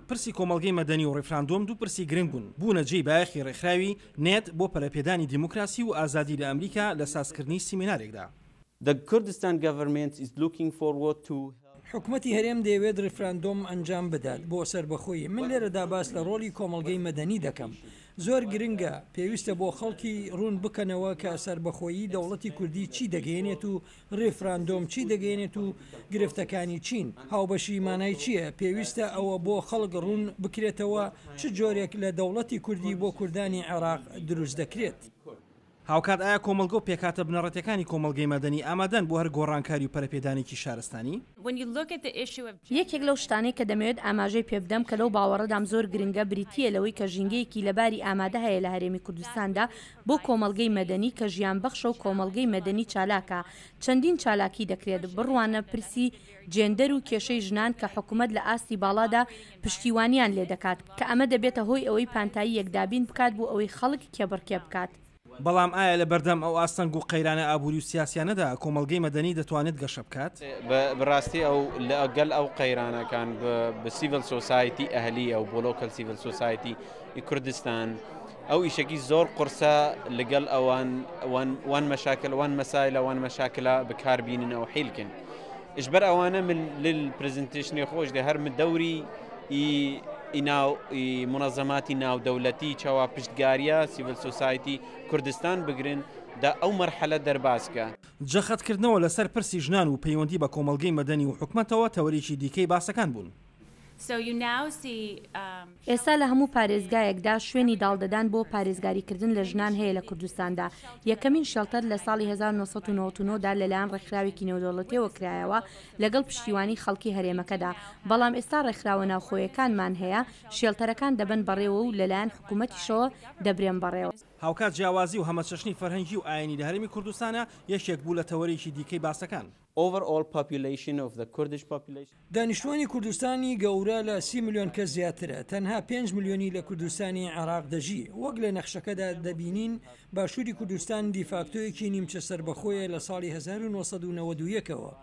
پرسی کۆمەڵگەی مەدەنی و ڕێفراندۆم دوو پرسی گرنگ بوون بوونەجێی بایەخی ڕێکخراوی نێت بۆ پەرەپێدانی دیموکراسی و ئازادی لە ئەمریکا لە سازکردنی سیمینارێکدا. The Kurdistan government is looking forward to حکوومەتی هەرێم دەیەوێت ڕێفراندۆم ئەنجام بدات بۆ سەربەخۆیی. من لێرەدا باس لە ڕۆلی کۆمەڵگەی مەدەنی دەکەم. زۆر گرنگە پێویستە بۆ خەڵکی ڕوون بکەنەوە کە سەربەخۆیی دەوڵەتی کوردی چی دەگەێنێت و ڕێفراندۆم چی دەگەێنێت و گرفتەکانی چین هاوبەشی مانای چییە. پێویستە ئەوە بۆ خەڵک ڕوون بکرێتەوە چ جۆرێک لە دەوڵەتی کوردی بۆ کوردانی عێراق دروست دەکرێت. هاوکات ئایا کۆمەلگە و پێکاتە بنەڕەتەکانی کۆمەڵگەی مەدەنی ئامادەن بۆ هەر گۆڕانکاری و پەرەپێدانێکی شارستانی؟ یەکێک لەو شتانەی کە دەمەوێت ئاماژەی پێ بدەم کە لەو باوەڕەدام زۆر گرنگە بریتیە لەوەی کە ژینگەیەکی لەباری ئامادە هەیە لە هەرێمی کوردستاندا بۆ کۆمەڵگەی مەدەنی کە ژیان بەخشە و کۆمەڵگەی مەدەنی چالاکە. چەندین چالاکی دەکرێت بڕوانە پرسی جێندەر و کێشەی ژنان کە حکوومەت لە ئاستی باڵادا پشتیوانیان لێ دەکات کە ئەمە دەبێتە هۆی ئەوەی پانتایی یەکدابین بکات بۆ ئەوەی خەڵک کێبڕکێ بکات. بەڵام ئایا لە بەردەم ئەو ئاستەنگ و قەیرانە ئابووری و سیاسیانەدا کۆمەڵگەی مەدەنی دەتوانێت گەشە بکات؟ بەڕاستی ئەو لەگەڵ ئەو قەیرانەکان بە سیڤیل سۆسایتی ئەهلی ئەو بۆ لۆکەل سیڤیل سۆسایتی کوردستان ئەو ئیشێکی زۆر قورسە لەگەڵ ئەوان وان مەشاکل وان مەسایل وان مەشاکلە بەکاربیننەوە حیلکن. إجبر أوانا من للبرزنتيشن خوش ده هر من دوري إناو منظمات ناو دولتي شوا پشتگاریا سیڤیل سوسایتی کوردستان بگرن دا ئەو مرحلە دەرباسکە. جەخەتکردنەوە لەسەر پرسی ژنان و پەیوەندی بە کۆمەڵگەی مەدەنی و حکومەتەوە تەوەریکی دیکەی باسەکان بوون. ئێستا لە هەموو پارێزگایەکدا شوێنی داڵدەدان بۆ پارێزگاریکردن لە ژنان هەیە لە کوردستاندا. یەکەمین شێڵتەر لە ساڵی 1999دا لەلایەن ڕێکخراوێکی نێودەوڵەتیەوە کرایەوە لەگەڵ پشتیوانی خەڵکی هەرێمەکەدا. بەڵام ئێستا ڕێکخراوە ناوخۆیەکانمان هەیە شێڵتەرەکان دەبن بەڕێوە و لەلایەن حکوومەتیشەوە دەبرێن بەڕێوە. هاوکات جیاوازی و هەمەچەشنی فەرهەنگی و ئاینی لە هەرێمی کوردستانە یەکێک بوو لە تەوەریکی دیکەی باسەکان. Overall population of the Kurdish population. دانیشتوانی کوردستانی گەورە لە 30 میلیۆن کەس زیاترە. تەنها 5 میلیۆنی لە کوردستانی عێراق دەژی. وەک لە نەخشەکەدا دەبینین باشووری کوردستان دیفاکتۆیەکی نیمچە سەربەخۆیە لە ساڵی 1991ەوە.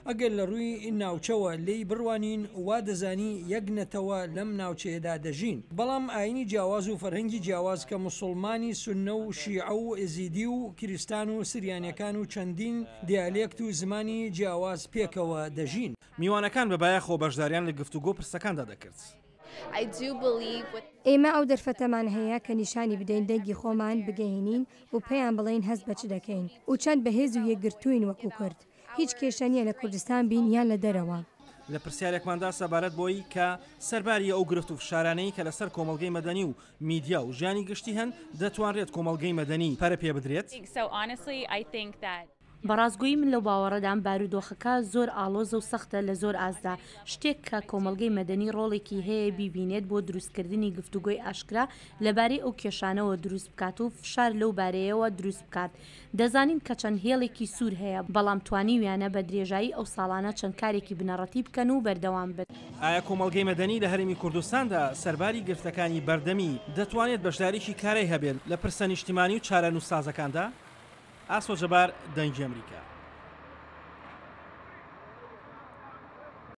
ئەگەر لە ڕووی ناوچەوە لی بڕوانین وا دەزانی یەک نەتەوە لەم ناوچەیەدا دەژین. بەڵام ئاینی جیاواز و فەرهەنگی جیاواز کە موسڵمانی سونە و شیعە و ئێزیدی و کریستان و سریانیەکان و چەندین دیالێکت و زمانی جیاواز پێکەوە دەژین. میوانەکان بەبایەخۆ بەشداریان لە گفتوگۆ پرسەکاندا دەکرد. ئێمە ئەو دەرفەتەمان هەیە کە نیشانی بدەین دەنگی خۆمان بگەهێنین و پێیان بڵین هەست بە چ دەکەین و چەند بەهێز و یەکگرتووین وەکو کورد. هیچ کێشەنیە لە کوردستان بین یان لە دەرەوە. لە پرسیارێکماندا سەبارەت بۆی کە سەرباری ئەو گرفت و فشارانەی کە لەسەر کۆمەڵگەی مەدەنی و میدیا و ژیانی گشتی هەن دەتوانرێت کۆمەڵگەی مەدەنی پەرە پێ بدرێت. بەڕازگویی من لەو باوەڕەدام بارودۆخەکە زۆر ئاڵۆز و سەختە لە زۆر ئازدا. شتێک کە کۆمەڵگەی مەدەنی ڕۆڵێکی هەیە بیبینێت بۆ دروستکردنی گفتوگۆی ئاشکرا لەبارەی ئەو کێشانەوە دروست بکات و فشار لەو بارەیەوە دروست بکات. دەزانین کە چەند هێڵێکی سوور هەیە بەڵام توانی ویانە بە درێژایی ئەو ساڵانە چەند کارێکی بنەڕەتی بکەن و بەردەوام بن. ئایا کۆمەڵگەی مەدەنی لە هەرێمی کوردستاندا سەرباری گرفتەکانی بەردەمی دەتوانێت بەشداریی کارەی هەبێت لە پرسە نیشتیمانی و چارە نووسازەکاندا؟ ئاسۆ جەبار، دەنگی ئەمریکا.